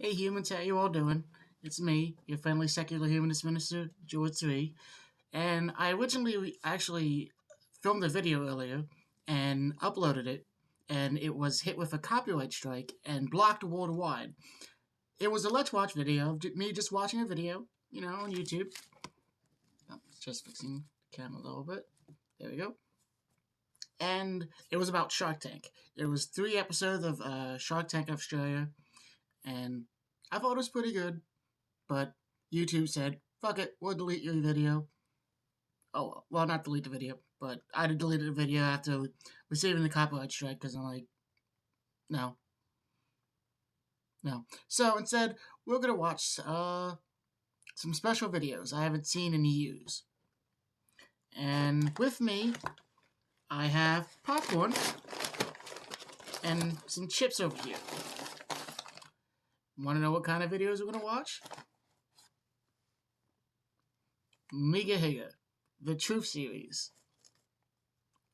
Hey humans, how you all doing? It's me, your friendly secular humanist minister, George 3. And I originally actually filmed a video earlier and uploaded it, and it was hit with a copyright strike and blocked worldwide. It was a Let's Watch video of me just watching a video, on YouTube. Oh, just fixing the camera a little bit. There we go. And it was about Shark Tank. There was 3 episodes of Shark Tank Australia, and I thought it was pretty good, but YouTube said, fuck it, we'll delete your video. Oh, well, not delete the video, but I deleted the video after receiving the copyright strike, because I'm like, no. So instead, we're going to watch some special videos I haven't seen in years. And with me, I have popcorn and some chips over here. Want to know what kind of videos we're going to watch? Nigahiga, the Truth Series.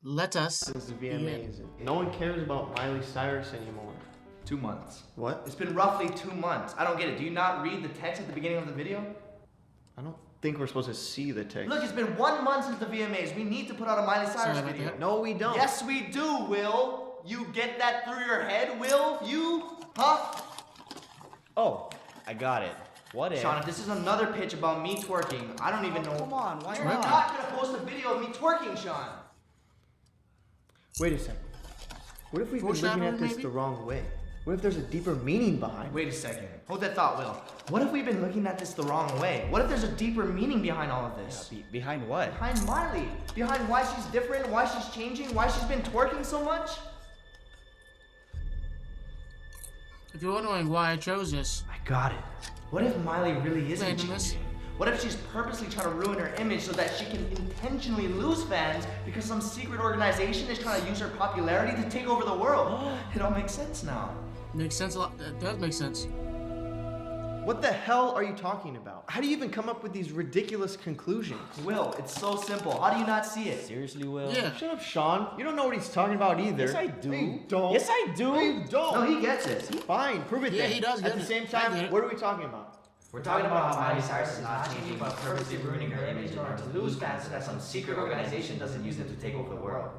Let us This is amazing. No one cares about Miley Cyrus anymore. 2 months. What? It's been roughly 2 months. I don't get it. Do you not read the text at the beginning of the video? I don't think we're supposed to see the text. Look, it's been 1 month since the VMAs. We need to put out a Miley Cyrus video. No, we don't. Yes, we do, Will. You get that through your head, Will? You? Huh? Oh, I got it. What if... Sean, if this is another pitch about me twerking, I don't even know. Come on, why You're not? not gonna post a video of me twerking, Sean. Wait a second. What if we've been looking at this the wrong way? What if there's a deeper meaning behind it? Wait a second. Hold that thought, Will. What if we've been looking at this the wrong way? What if there's a deeper meaning behind all of this? Yeah, behind what? Behind Miley. Behind why she's different, why she's changing, why she's been twerking so much? If you're wondering why I chose this, I got it. What if Miley really isn't Randomness. changing? What if she's purposely trying to ruin her image so that she can intentionally lose fans because some secret organization is trying to use her popularity to take over the world? It all makes sense now. makes sense a lot. That does make sense. What the hell are you talking about? How do you even come up with these ridiculous conclusions? Will, it's so simple. How do you not see it? Seriously, Will? Yeah. Shut up, Sean. You don't know what he's talking about either. Yes, I do. No, you don't. Yes, I do. No, you don't. No, he gets it. Fine, prove it Yeah, then. he does At get the it. same I time, get it. what are we talking about? We're talking about how Miley Cyrus is not changing, but purposely ruining her image in order to lose fans so that some secret organization doesn't use them to take over the world.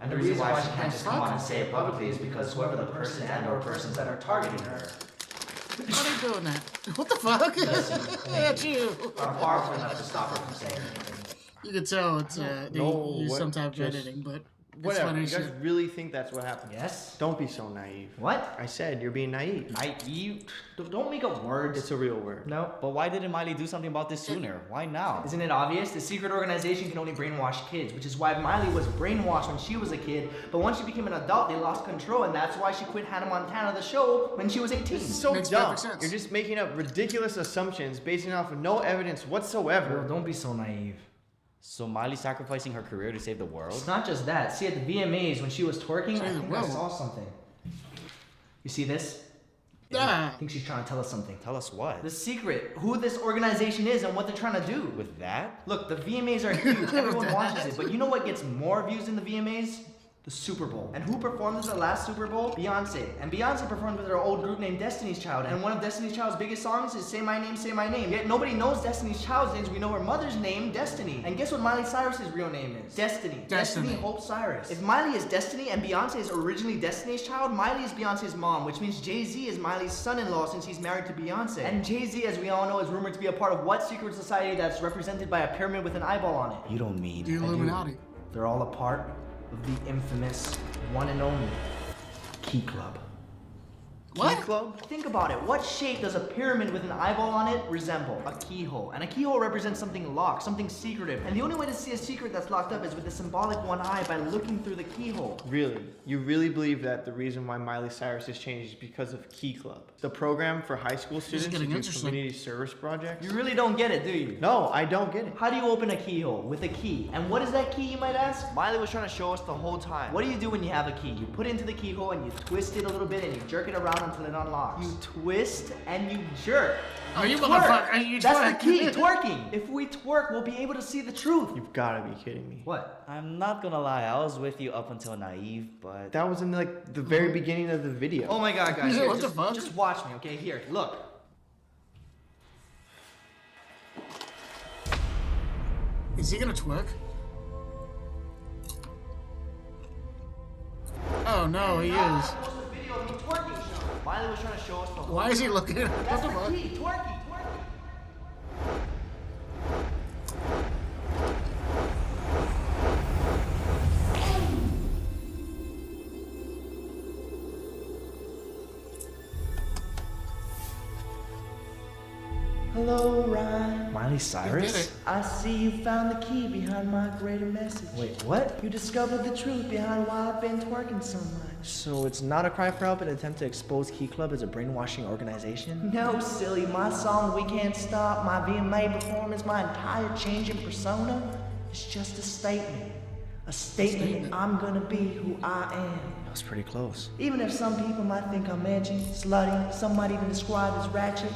And the reason why she can't just come on and say it publicly is because whoever the person and or persons that are targeting her How are they doing that? What the fuck? That's you. are powerful enough to stop her from saying anything. You can tell it's they know use what some type of just- editing, but it's Whatever. funny You guys shit. really think that's what happened? Yes? Don't be so naive. What? I said you're being naive. Naive? Don't make up words. It's a real word. No. But why didn't Miley do something about this sooner? Why now? Isn't it obvious? The secret organization can only brainwash kids, which is why Miley was brainwashed when she was a kid, but once she became an adult, they lost control, and that's why she quit Hannah Montana, the show, when she was 18. This is so Makes dumb. perfect sense. You're just making up ridiculous assumptions based off of no evidence whatsoever. Girl, don't be so naive. So Miley sacrificing her career to save the world? It's not just that. See, at the VMAs, when she was twerking, I think I saw something. You see this? Ah. I think she's trying to tell us something. Tell us what? The secret, who this organization is and what they're trying to do. With that? Look, the VMAs are huge. Everyone watches it. But you know what gets more views than the VMAs? The Super Bowl. And who performed at the last Super Bowl? Beyonce. And Beyonce performed with her old group named Destiny's Child. And one of Destiny's Child's biggest songs is Say My Name, Say My Name. Yet nobody knows Destiny's Child's names. We know her mother's name, Destiny. And guess what Miley Cyrus's real name is? Destiny. Destiny. Hope Cyrus. If Miley is Destiny and Beyonce is originally Destiny's Child, Miley is Beyonce's mom, which means Jay-Z is Miley's son-in-law since he's married to Beyonce. And Jay-Z, as we all know, is rumored to be a part of what secret society that's represented by a pyramid with an eyeball on it? You don't mean... The Illuminati. They're all a part of the infamous, one and only, Key Club. What? Key Club? Think about it. What shape does a pyramid with an eyeball on it resemble? A keyhole. And a keyhole represents something locked, something secretive. And the only way to see a secret that's locked up is with the symbolic one eye by looking through the keyhole. Really? You really believe that the reason why Miley Cyrus has changed is because of Key Club? The program for high school students to getting do interesting. community service projects? You really don't get it, do you? No, I don't get it. How do you open a keyhole? With a key. And what is that key, you might ask? Miley was trying to show us the whole time. What do you do when you have a key? You put it into the keyhole and you twist it a little bit and you jerk it around down until it unlocks. You twist and you jerk. Oh, you twerk. motherfucker! You That's twerk. the key, twerking. If we twerk, we'll be able to see the truth. You've got to be kidding me. What? I'm not gonna lie, I was with you up until naive, but That was in like the very beginning of the video. Oh my god, guys. Here, What the just, fuck? just watch me, okay? Here, look. Is he gonna twerk? Oh no, he is. This was a video of me twerking show. Miley was trying to show us the Why is he looking at That's what the the fuck? key, twerking. Hello, Ryan. Miley He did Cyrus? it. I see you found the key behind my greater message. Wait, what? You discovered the truth behind why I've been twerking so much. So it's not a cry for help, an attempt to expose Key Club as a brainwashing organization? No, silly. My song, We Can't Stop, my VMA performance, my entire change in persona, it's just a statement. A statement that I'm gonna be who I am. That was pretty close. Even if some people might think I'm edgy, slutty, some might even describe as ratchet,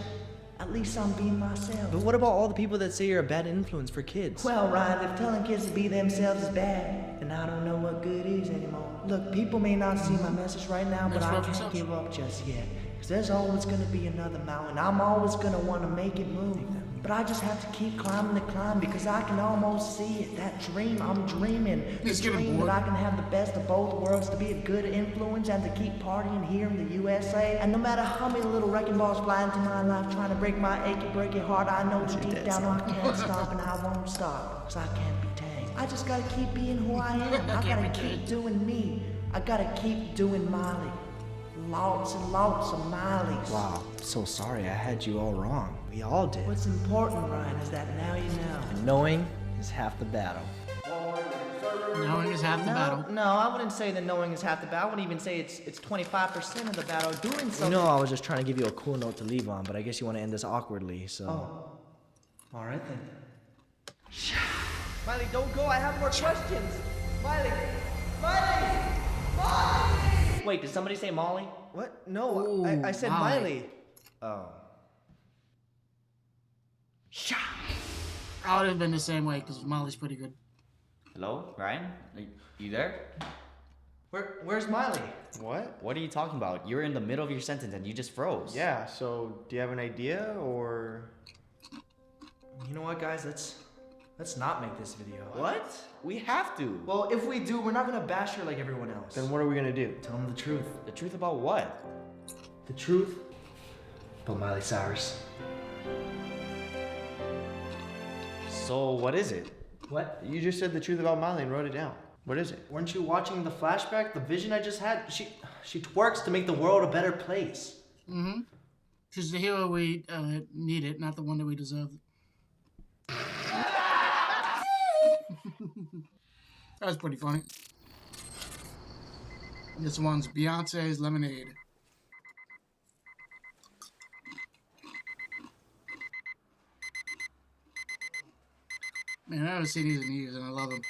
at least I'm being myself. But what about all the people that say you're a bad influence for kids? Well, Ryan, if telling kids to be themselves is bad, then I don't know what good is anymore. Look, people may not see my message right now, but I can't give up just yet. Cause there's always gonna be another mountain. I'm always gonna wanna make it move. But I just have to keep climbing the climb because I can almost see it. That dream I'm dreaming. The He's getting dream bored. that I can have the best of both worlds, to be a good influence and to keep partying here in the USA. And no matter how many little wrecking balls fly into my life trying to break my achy, breaky heart, I know that deep down I can't stop and I won't stop. Cause I can't be tamed. I just gotta keep being who I am. I gotta keep doing me. I gotta keep doing Miley. Lots and lots of Mileys. Wow, so sorry, I had you all wrong. We all did. What's important, Ryan, is that now you know. And knowing is half the battle. Knowing is half the battle. No, I wouldn't say that knowing is half the battle. I wouldn't even say it's 25% of the battle. Doing You something. know, I was just trying to give you a cool note to leave on, but I guess you want to end this awkwardly, so. Oh. All right then. Miley, don't go. I have more questions. Miley. Miley. Miley. Wait, did somebody say Molly? What? No, Ooh, I said Molly. Miley. Oh. I would have been the same way because Molly's pretty good. hello, Ryan? Are you there? Where's Miley? What? What are you talking about? You were in the middle of your sentence and you just froze. Yeah, so do you have an idea, or? You know what, guys? Let's not make this video. What? We have to. Well, if we do, we're not gonna bash her like everyone else. Then what are we gonna do? Tell them the truth. The truth about what? The truth about Miley Cyrus. So what is it? What? You just said the truth about Miley and wrote it down. What is it? Weren't you watching the flashback? The vision I just had? She twerks to make the world a better place. Mm-hmm. She's the hero we needed, not the one that we deserved. That was pretty funny. This one's Beyonce's Lemonade. Man, I haven't seen these in years and I love them.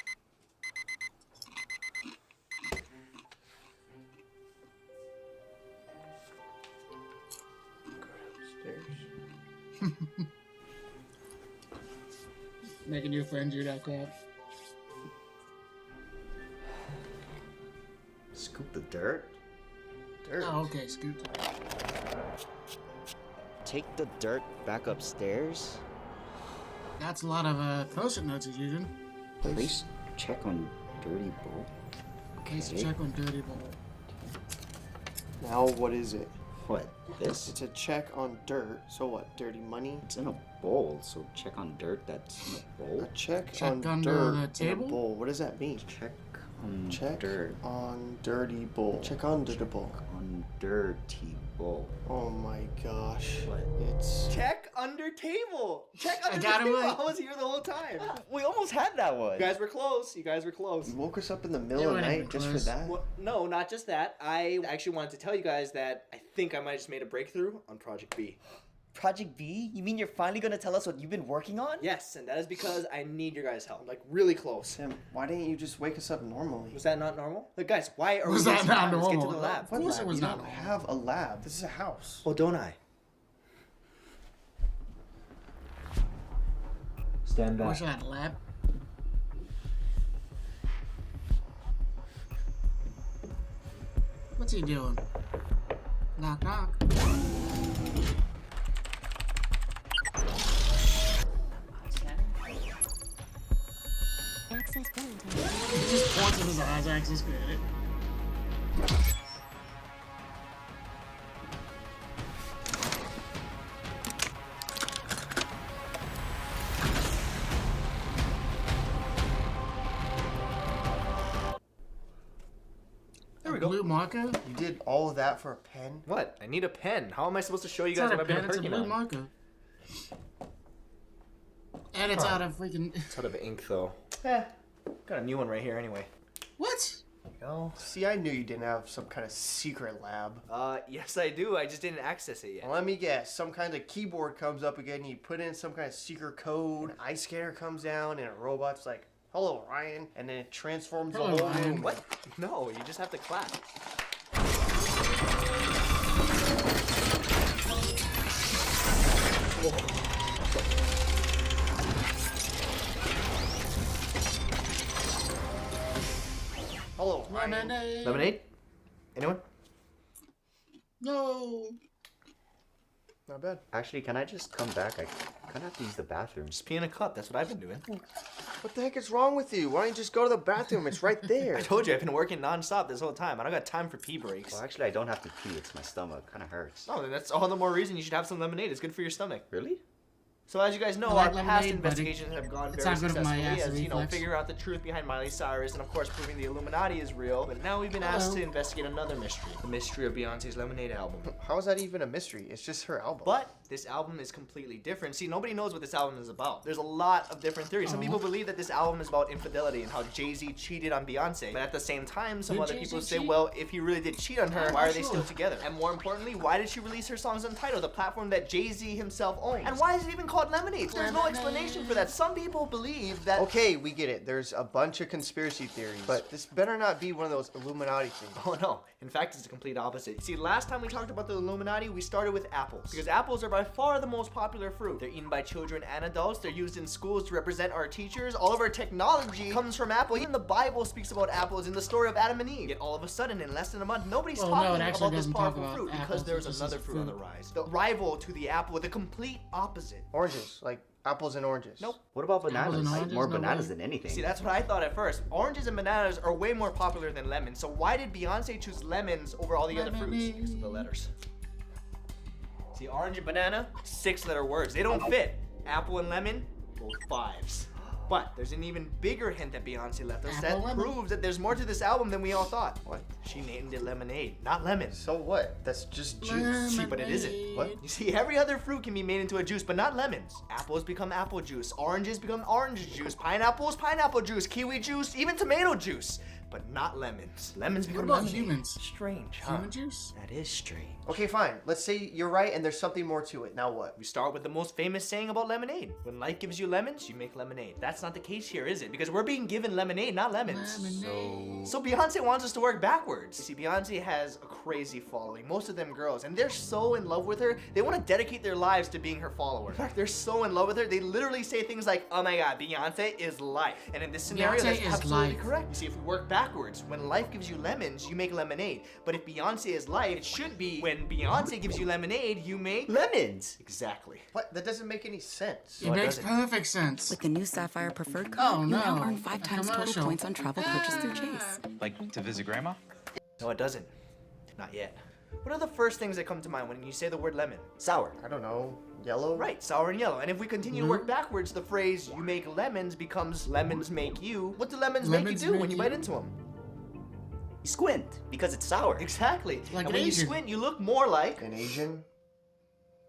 Making your friends do that crap. Scoop the dirt? Dirt. Oh, okay, Scoot. Take the dirt back upstairs? That's a lot of post-it notes he's using. Please check on Dirty Bull. Please check on Dirty Bowl. Now what is it? What? This? It's a check on dirt. So what? Dirty money? It's in a bowl, so check on dirt that's in a bowl. A check Check on under dirt the in a table? bowl. What does that mean? Check on Check dirt. on dirty bowl. Check on dirty bowl. On dirty bowl. Oh my gosh. What? It's Check under table. Check under got it table. right. I was here the whole time. We almost had that one. You guys were close. You guys were close. you woke us up in the You middle of the weren't even night just for close. that. Well, no, not just that. I actually wanted to tell you guys that I think I might have just made a breakthrough on Project B. Project B? You mean you're finally gonna tell us what you've been working on? Yes, and that is because I need your guys' help. Like, really close. Sam, why didn't you just wake us up normally? Was that not normal? Look, guys, why are Was we that wasting not time? Let's get to normal? the lab. Of course it was We not don't normal. have a lab. This is a house. Oh, don't I? Stand What's that, lab? What's he doing? Knock, knock. Access granted. He just points at his eyes, access granted. There we go. Blue marker? You did all of that for a pen? What? I need a pen. How am I supposed to show you It's guys not what a I've pen, been it's a working blue on? marker. And it's out of freaking... It's out of ink, though. Got a new one right here anyway. What? There you go. See, I knew you didn't have some kind of secret lab. Yes I do. I just didn't access it yet. Well, let me guess. Some kind of keyboard comes up again, you put in some kind of secret code, an eye scanner comes down, and a robot's like, hello, Ryan, and then it transforms Hello, the whole Ryan. room. What? No, you just have to clap. Hello, Ryan. Lemonade. Lemonade? Anyone? No. Not bad. Actually, can I just come back? I kind of have to use the bathroom. Just pee in a cup. That's what I've been doing. What the heck is wrong with you? Why don't you just go to the bathroom? It's right there. I told you I've been working nonstop this whole time. I don't got time for pee breaks. Well, actually, I don't have to pee. It's my stomach. Kind of hurts. Oh, then that's all the more reason you should have some lemonade. It's good for your stomach. Really? So as you guys know, I like our past lemonade, buddy. investigations have gone It's very not good for my successfully acid as, you know, reflux. figure out the truth behind Miley Cyrus and of course proving the Illuminati is real. But now we've been asked to investigate another mystery. The mystery of Beyonce's Lemonade album. How is that even a mystery? It's just her album. But this album is completely different. See, nobody knows what this album is about. There's a lot of different theories. Some people believe that this album is about infidelity and how Jay-Z cheated on Beyonce. But at the same time, some Did other Jay-Z people say, cheat? well, if he really did cheat on her, I'm why not are they still sure. together? And more importantly, why did she release her songs on Tidal, the platform that Jay-Z himself owns? And why is it even called Lemonade? There's no explanation for that. Some people believe that... Okay, we get it. There's a bunch of conspiracy theories. But this better not be one of those Illuminati things. Oh no, in fact it's the complete opposite. See, last time we talked about the Illuminati, we started with apples. Because apples are by far the most popular fruit. They're eaten by children and adults, they're used in schools to represent our teachers. All of our technology comes from apple. Even the Bible speaks about apples in the story of Adam and Eve. Yet all of a sudden, in less than a month, nobody's Well, no, talking it actually about this doesn't talk powerful about fruit because apples, there's it's just another fruit on the fruit. rise. The rival to the apple, the complete opposite. Oranges, like apples and oranges. Nope. What about Apples bananas? and Like, oranges? more No bananas way. than anything. See, that's what I thought at first. Oranges and bananas are way more popular than lemons. So why did Beyonce choose lemons over all the other fruits? Lemonade. Because of the letters. See, orange and banana, 6-letter words. They don't fit. Apple and lemon, both 5s. But there's an even bigger hint that Beyonce left us that Apple, lemon. proves that there's more to this album than we all thought. What? She named it Lemonade, not lemons. So what? That's just juice. See, but it isn't. What? You see, every other fruit can be made into a juice, but not lemons. Apples become apple juice. Oranges become orange juice. Pineapples, pineapple juice. Kiwi juice, even tomato juice. But not lemons. Lemons What become about lemonade. humans? Strange, huh? Human juice? That is strange. Okay, fine. Let's say you're right and there's something more to it. Now what? We start with the most famous saying about lemonade. When life gives you lemons, you make lemonade. That's not the case here, is it? Because we're being given lemonade, not lemons. Lemonade. So Beyonce wants us to work backwards. You see, Beyonce has a crazy following, most of them girls, and they're so in love with her, they want to dedicate their lives to being her follower. In fact, they're so in love with her, they literally say things like, oh my god, Beyonce is life. And in this scenario, Beyonce that's is absolutely life. correct. You see, if we work backwards, when life gives you lemons, you make lemonade. But if Beyonce is life, it should be when Beyonce gives you lemonade, you make Lemons! exactly. What? That doesn't make any sense. It No, it makes doesn't. perfect sense. With the new Sapphire Preferred Oh, card, you no. now earn 5 A times total commercial. points on travel purchased through Chase. Like to visit grandma? No, it doesn't. Not yet. What are the first things that come to mind when you say the word lemon? Sour. I don't know. Yellow? Right, sour and yellow. And if we continue to work backwards, the phrase "you make lemons" becomes "lemons make you." What do lemons make Lemons you do make when you you? bite into them? You squint because it's sour. Exactly. Like and an when you Asian. squint, you look more like. An Asian?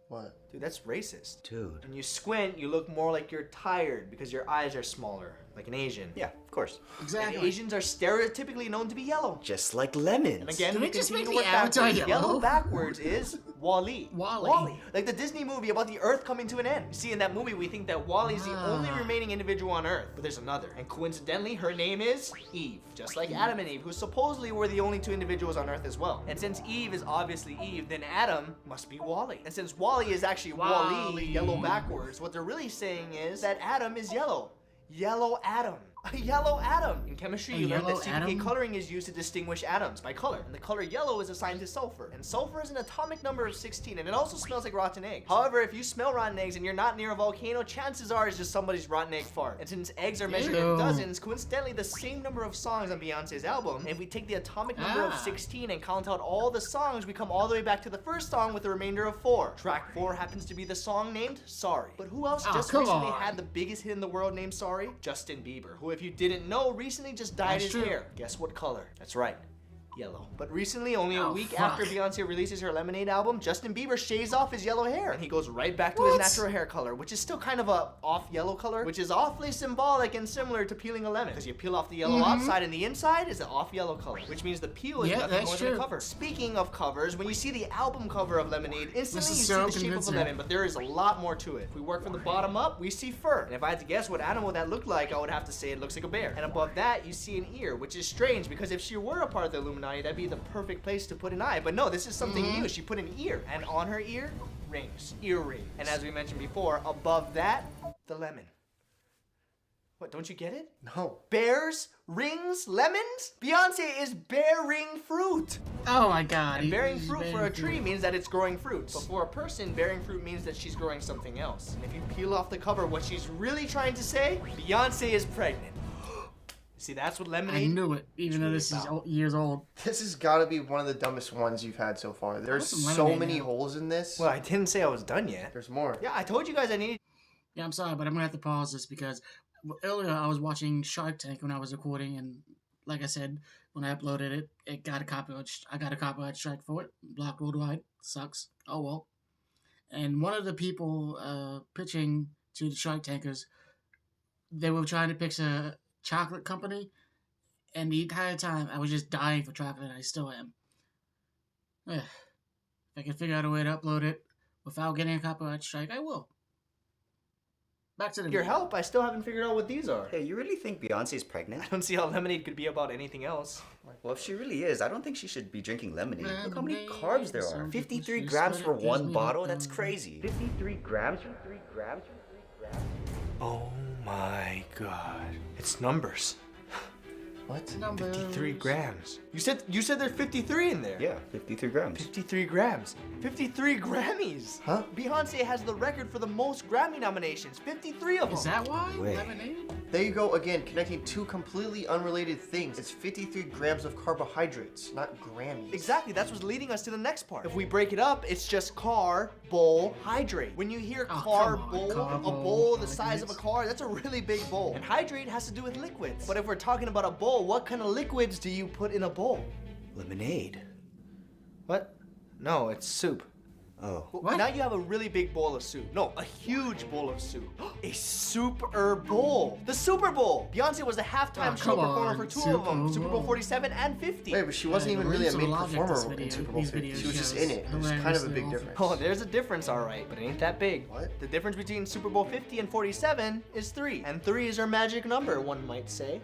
What? Dude, that's racist. Dude. When you squint, you look more like you're tired because your eyes are smaller, like an Asian. Yeah, of course. And Exactly. Asians are stereotypically known to be yellow. Just like lemons. And again, Can we we just continue make to the work avatar backwards. yellow? Yellow backwards is Wall-E. Wall-E. Like the Disney movie about the Earth coming to an end. You see, in that movie, we think that Wall-E's the only remaining individual on Earth, but there's another. And coincidentally, her name is Eve. Just like Adam and Eve, who supposedly were the only two individuals on Earth as well. And since Eve is obviously Eve, then Adam must be Wall-E. And since Wall-E is actually Wall-E, yellow backwards, what they're really saying is that Adam is yellow. Yellow Adam. A yellow atom. In chemistry, you learn that CPK coloring is used to distinguish atoms by color. And the color yellow is assigned to sulfur. And sulfur is an atomic number of 16, and it also smells like rotten eggs. However, if you smell rotten eggs and you're not near a volcano, chances are it's just somebody's rotten egg fart. And since eggs are measured in dozens, coincidentally, the same number of songs on Beyonce's album, and if we take the atomic number of 16 and count out all the songs, we come all the way back to the first song with a remainder of 4. Track 4 happens to be the song named Sorry. But who else just recently had the biggest hit in the world named Sorry? Justin Bieber, who, if you didn't know, recently just dyed his hair. Guess what color? That's right. Yellow. But recently, only a week after Beyonce releases her Lemonade album, Justin Bieber shaves off his yellow hair and he goes right back to his natural hair color, which is still kind of a off yellow color, which is awfully symbolic and similar to peeling a lemon, because you peel off the yellow outside and the inside is an off yellow color, which means the peel is nothing more than a cover. Speaking of covers, when you see the album cover of Lemonade, instantly you see the shape of a lemon, but there is a lot more to it. If we work from the bottom up, we see fur. And if I had to guess what animal that looked like, I would have to say it looks like a bear. And above that, you see an ear, which is strange because if she were a part of the Illuminati, that'd be the perfect place to put an eye. But no, this is something new. She put an ear, and on her ear, rings, earrings. And as we mentioned before, above that, the lemon. What, don't you get it? No. Bears, rings, lemons? Beyonce is bearing fruit. Oh my god. And bearing fruit for a tree means that it's growing fruits. But for a person, bearing fruit means that she's growing something else. And if you peel off the cover, what she's really trying to say, Beyonce is pregnant. See, that's what Lemonade... I knew it, even though this is years old. This has got to be one of the dumbest ones you've had so far. There's so many holes in this. Well, I didn't say I was done yet. There's more. Yeah, I told you guys I needed... Yeah, I'm sorry, but I'm gonna have to pause this because earlier I was watching Shark Tank when I was recording, and like I said, when I uploaded it, it got a copyright. I got a copyright strike for it. Blocked worldwide. Sucks. Oh well. And one of the people pitching to the Shark Tankers, they were trying to pitch a chocolate company, and the entire time I was just dying for chocolate. I still am. If I can figure out a way to upload it without getting a copyright strike, I will. Back to the Your help? I still haven't figured out what these are. Hey, you really think Beyonce's pregnant? I don't see how Lemonade could be about anything else. Well, if she really is, I don't think she should be drinking lemonade. Look how many carbs there are. 53 grams for one bottle? That's crazy. 53 grams? 53 grams? Oh my god. It's numbers. What? numbers. 53 grams. You said there's 53 in there. Yeah, 53 grams. 53 grams. 53 Grammys. Huh? Beyonce has the record for the most Grammy nominations. 53 of them. Is that why? Wait. Lemonade? There you go again, connecting two completely unrelated things. It's 53 grams of carbohydrates, not Grammys. Exactly, that's what's leading us to the next part. If we break it up, it's just car, bowl, hydrate. When you hear car, bowl, a bowl the size of a car, that's a really big bowl. And hydrate has to do with liquids. But if we're talking about a bowl, what kind of liquids do you put in a bowl? Lemonade. What? No, it's soup. Oh. What? Now you have a really big bowl of soup. No, a huge bowl of soup. A Super Bowl. The Super Bowl. Beyonce was the halftime show performer for two of them. Super Bowl 47 and 50. Wait, but she wasn't even really a main performer in Super Bowl these 50. She was just videos in it. It was kind of a big hilariously difference. Oh, there's a difference, all right, but it ain't that big. What? The difference between Super Bowl 50 and 47 is 3. And 3 is our magic number, one might say.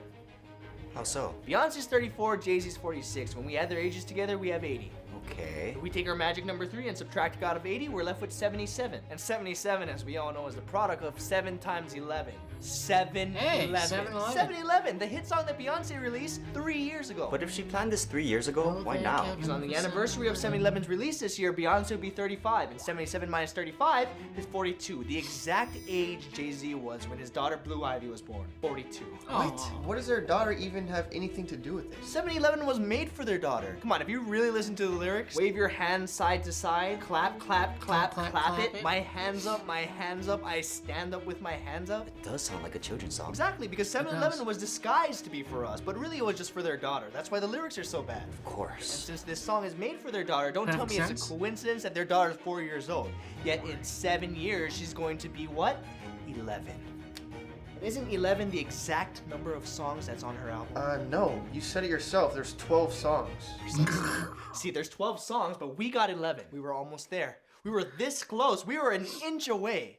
How so? Beyonce's 34, Jay-Z's 46. When we add their ages together, we have 80. Okay. If we take our magic number 3 and subtract out of 80, we're left with 77. And 77, as we all know, is the product of 7 times 11. 7-11. Hey, 7-11. 7-11, the hit song that Beyonce released 3 years ago. But if she planned this 3 years ago, why now? Because on the anniversary of 7-Eleven's release this year, Beyonce will be 35, and 77 minus 35 is 42. The exact age Jay-Z was when his daughter Blue Ivy was born. 42. What? What does their daughter even have anything to do with this? 7-Eleven was made for their daughter. Come on, if you really listen to the lyrics, wave your hands side to side, clap, clap, clap, Clap, clap, clap it. it. My hands up, I stand up with my hands up. It does sound like a children's song. Exactly, because 7-Eleven was disguised to be for us, but really it was just for their daughter. That's why the lyrics are so bad. Of course. Since this song is made for their daughter, don't tell me Perfect it's a sense. coincidence that their daughter's 4 years old. Yet in 7 years, she's going to be what? 11. Isn't 11 the exact number of songs that's on her album? No. You said it yourself. There's 12 songs. See, there's 12 songs, but we got 11. We were almost there. We were this close. We were an inch away.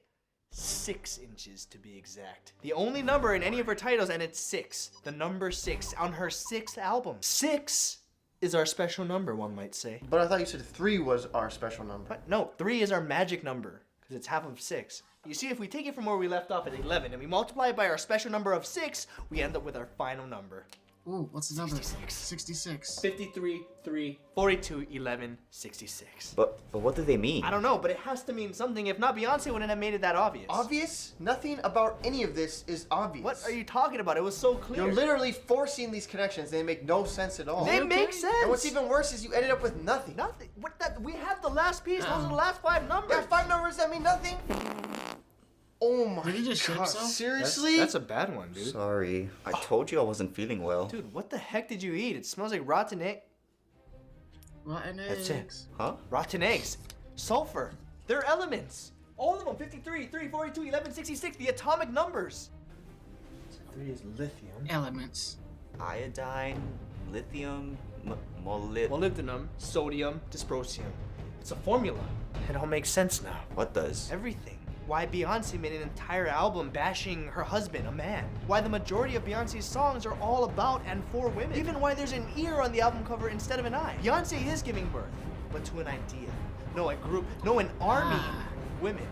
6 inches to be exact. The only number in any of her titles, and it's 6. The number 6 on her 6th album. 6 is our special number, one might say. But I thought you said 3 was our special number. But no, 3 is our magic number, because it's half of 6. You see, if we take it from where we left off at 11 and we multiply it by our special number of 6, we end up with our final number. Ooh, what's the number? 66. 66. 53, 3, 42, 11, 66. But what do they mean? I don't know, but it has to mean something. If not, Beyonce wouldn't have made it that obvious. Obvious? Nothing about any of this is obvious. What are you talking about? It was so clear. You're literally forcing these connections. They make no sense at all. They make sense. And what's even worse is you ended up with nothing. Nothing. What that? We have the last piece. Those are the last 5 numbers. Yeah, 5 numbers that mean nothing. Oh my Did he just shit god! himself? Seriously? That's a bad one, dude. Sorry. I told you I wasn't feeling well. Dude, what the heck did you eat? It smells like rotten egg. Rotten That's eggs. it. Huh? Rotten eggs. Sulfur. They're elements. All of them. 53, 3, 42, 11, 66. The atomic numbers. 3 is lithium. Elements. Iodine, lithium, molybdenum. Molybdenum, sodium, dysprosium. It's a formula. It all makes sense now. What does? Everything. Why Beyonce made an entire album bashing her husband, a man. Why the majority of Beyonce's songs are all about and for women. Even why there's an ear on the album cover instead of an eye. Beyonce is giving birth, but to an idea. No, a group. No, an army of women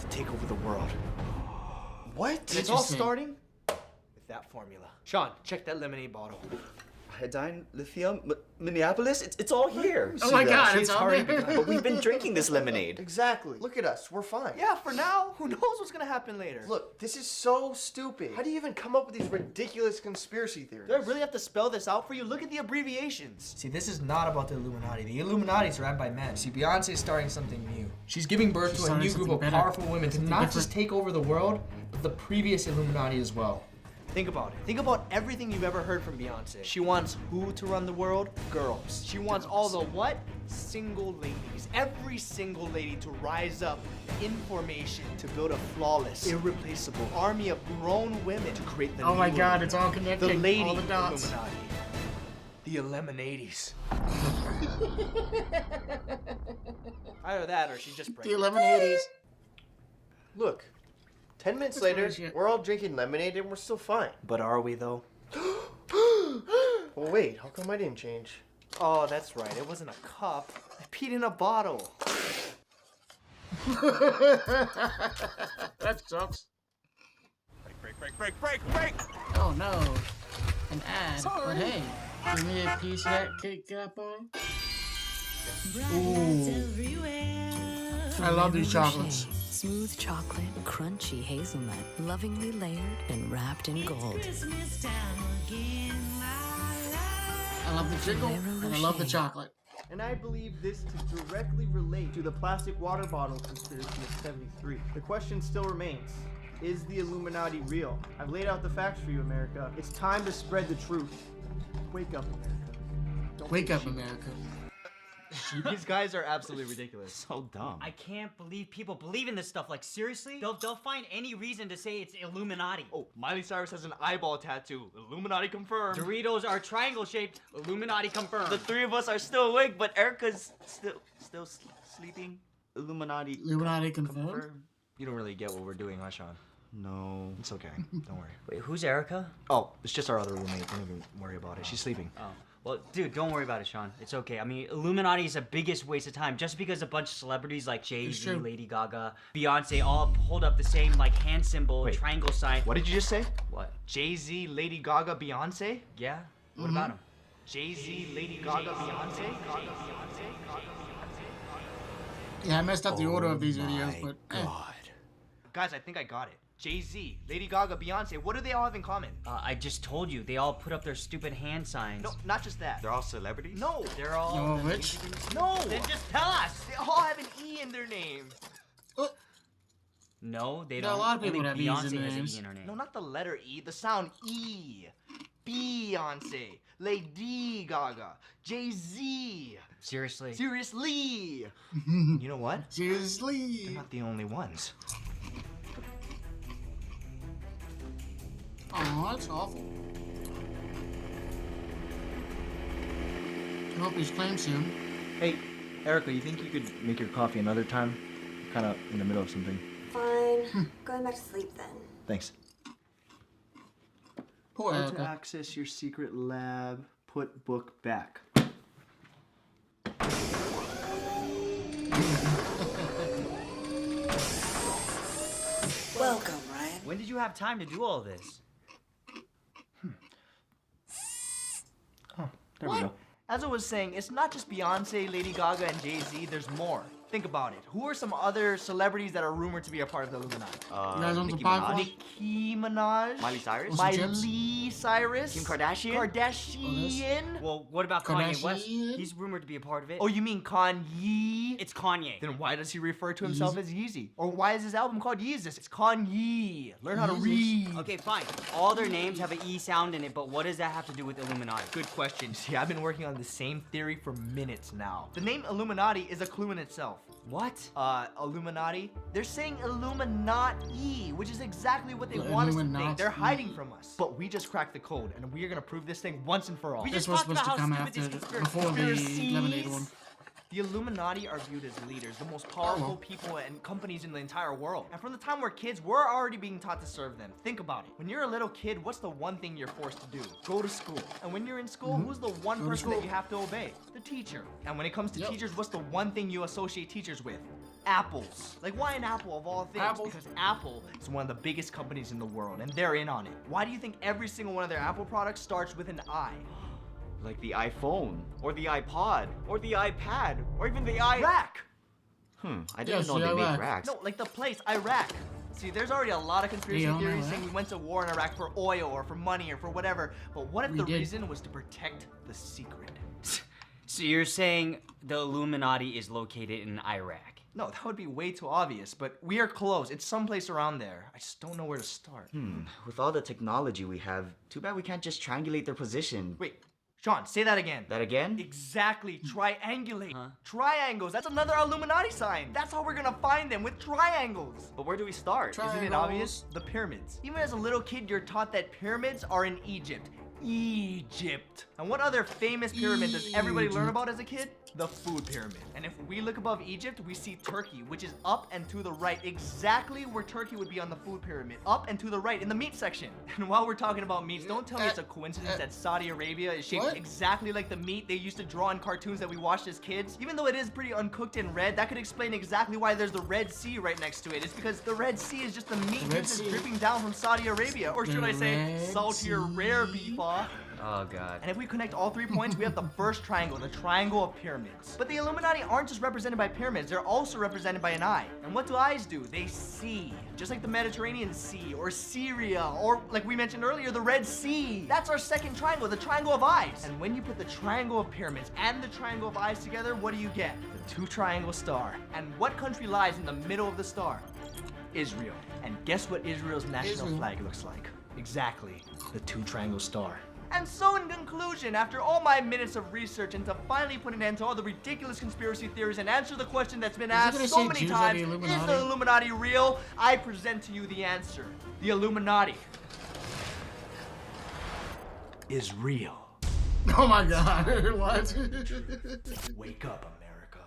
to take over the world. What? And it's all Interesting. starting with that formula. Sean, check that lemonade bottle. Iodine, lithium, Minneapolis? It's all here. Oh my god, See, it's it's all already there. But we've been drinking this lemonade. Exactly. Look at us. We're fine. Yeah, for now. Who knows what's gonna happen later? Look, this is so stupid. How do you even come up with these ridiculous conspiracy theories? Do I really have to spell this out for you? Look at the abbreviations. See, this is not about the Illuminati. The Illuminati's ran by men. See, Beyonce's starting something new. She's giving birth She's to a starting new group of something better. powerful women to Something not different. just take over the world, but the previous Illuminati as well. Think about it. Think about everything you've ever heard from Beyonce. She wants who to run the world? Girls. She wants all the what? Single ladies. Every single lady to rise up in formation to build a flawless, irreplaceable army of grown women to create the Oh my new god, it's all Illuminati. connecting. The lady all the dots. Illuminati. The Illuminatis. Either that or she's just The pregnant. 1180s. Look, 10 minutes That's later, weird shit. we're all drinking lemonade and we're still fine. But are we though? Well, wait, how come I didn't change? Oh, that's right. It wasn't a cup. I peed in a bottle. That sucks. Break. Oh no. An ad. But hey, give me a piece of that cake apple. Ooh. I love these chocolates. Smooth chocolate, crunchy hazelnut, lovingly layered and wrapped in gold. I love the chickle and I love the chocolate. And I believe this to directly relate to the plastic water bottle conspiracy of 73. The question still remains, is the Illuminati real? I've laid out the facts for you, America. It's time to spread the truth. Wake up, America. Don't Wake be up, sheep. America. These guys are absolutely ridiculous. So dumb. I can't believe people believe in this stuff. Like, seriously? They'll find any reason to say it's Illuminati. Oh, Miley Cyrus has an eyeball tattoo. Illuminati confirmed. Doritos are triangle shaped. Illuminati confirmed. The 3 of us are still awake, but Erica's still sleeping. Illuminati. Illuminati confirmed. You don't really get what we're doing, huh, Sean? No. It's okay. Don't worry. Wait, who's Erica? Oh, it's just our other roommate. Don't even worry about it. She's sleeping. Oh. Well, dude, don't worry about it, Sean. It's okay. I mean, Illuminati is the biggest waste of time just because a bunch of celebrities like It's Jay-Z, true. Lady Gaga, Beyonce all hold up the same, like, hand symbol, Wait. triangle sign. What did you just say? What? Jay-Z, Lady Gaga, Beyonce? Yeah? What about him? Jay-Z, Lady Gaga, Beyonce? Yeah, I messed up the order of these videos, but Guys, I think I got it. Jay-Z, Lady Gaga, Beyonce, what do they all have in common? I just told you. They all put up their stupid hand signs. No, not just that. They're all celebrities? No, They're all... you're all rich. no. Then just tell us! They all have an E in their name. No, they Yeah, don't. a lot of people Only have E's in Beyonce their has an names. E in her name. No, not the letter E, the sound E. Beyonce, Lady Gaga, Jay-Z. Seriously? Seriously. You know what? Seriously. They're not the only ones. Oh, that's awful. I hope he's claimed soon. Hey, Erica, you think you could make your coffee another time? I'm kind of in the middle of something. Fine. Going back to sleep then. Thanks. Poor How to Erica. access your secret lab. Put book back. Welcome, Ryan. When did you have time to do all this? Oh, there we go. As I was saying, it's not just Beyonce, Lady Gaga, and Jay-Z. There's more. Think about it. Who are some other celebrities that are rumored to be a part of the Illuminati? guys on the Nicki podcast? Minaj, Nicki Minaj. Miley Cyrus, Miley Chips? Miley Cyrus. Kim Kardashian. Kardashian. Well, what about Kanye West? Kardashian? He's rumored to be a part of it. Oh, you mean Kanye? It's Kanye. Then why does he refer to himself as Yeezy? Or why is his album called Yeezus? It's Kanye. Learn how to read. Okay, fine. All their names have an E sound in it, but what does that have to do with Illuminati? Good question. See, I've been working on the same theory for minutes now. The name Illuminati is a clue in itself. What? Illuminati? They're saying Illuminati, which is exactly what they The want us to Illuminati. think. They're hiding from us. But we just cracked the code, and we are gonna prove this thing once and for all. We This just was talked supposed to about come how after, stupid this before the conspiracies. Lemonade one. The Illuminati are viewed as leaders, the most powerful people and companies in the entire world. And from the time we're kids, we're already being taught to serve them. Think about it. When you're a little kid, what's the one thing you're forced to do? Go to school. And when you're in school, who's the one Go to person that school. you have to obey? The teacher. And when it comes to Yep. teachers, what's the one thing you associate teachers with? Apples. Like, why an apple of all things? Apples. Because Apple is one of the biggest companies in the world, and they're in on it. Why do you think every single one of their Apple products starts with an I? like the iPhone, or the iPod, or the iPad, or even the i. Rack! I didn't Yes, know the they made iRack. racks. No, like the place, Iraq. See, there's already a lot of conspiracy Yeah, I know theories that. saying we went to war in Iraq for oil or for money or for whatever. But what if We the did. reason was to protect the secret? So you're saying the Illuminati is located in Iraq? No, that would be way too obvious, but we are close. It's someplace around there. I just don't know where to start. With all the technology we have, too bad we can't just triangulate their position. Wait, Sean, say that again. That again? Exactly, triangulate. Triangles, that's another Illuminati sign. That's how we're gonna find them, with triangles. But where do we start? Isn't it obvious? The pyramids. Even as a little kid, you're taught that pyramids are in Egypt. Egypt. And what other famous pyramid does everybody learn about as a kid? The food pyramid. And if we look above Egypt, we see Turkey, which is up and to the right, exactly where Turkey would be on the food pyramid. Up and to the right in the meat section. And while we're talking about meats, don't tell me it's a coincidence that Saudi Arabia is shaped What? exactly like the meat they used to draw in cartoons that we watched as kids. Even though it is pretty uncooked and red, that could explain exactly why there's the Red Sea right next to it. It's because the Red Sea is just the meat Red that's Sea. dripping down from Saudi Arabia. Or should The I say, Red saltier, rare beef. Oh god. And if we connect all 3 points, we have the first triangle, the triangle of pyramids. But the Illuminati aren't just represented by pyramids, they're also represented by an eye. And what do eyes do? They see. Just like the Mediterranean Sea, or Syria, or like we mentioned earlier, the Red Sea. That's our second triangle, the triangle of eyes. And when you put the triangle of pyramids and the triangle of eyes together, what do you get? The 2-triangle star. And what country lies in the middle of the star? Israel. And guess what Israel's national Israel. flag looks like? Exactly, the 2-triangle star. And so in conclusion, after all my minutes of research and to finally put an end to all the ridiculous conspiracy theories and answer the question that's been he asked gonna so say many Jews are times, the is Illuminati? the Illuminati real? I present to you the answer. The Illuminati is real. Oh my god, what? Wake up, America.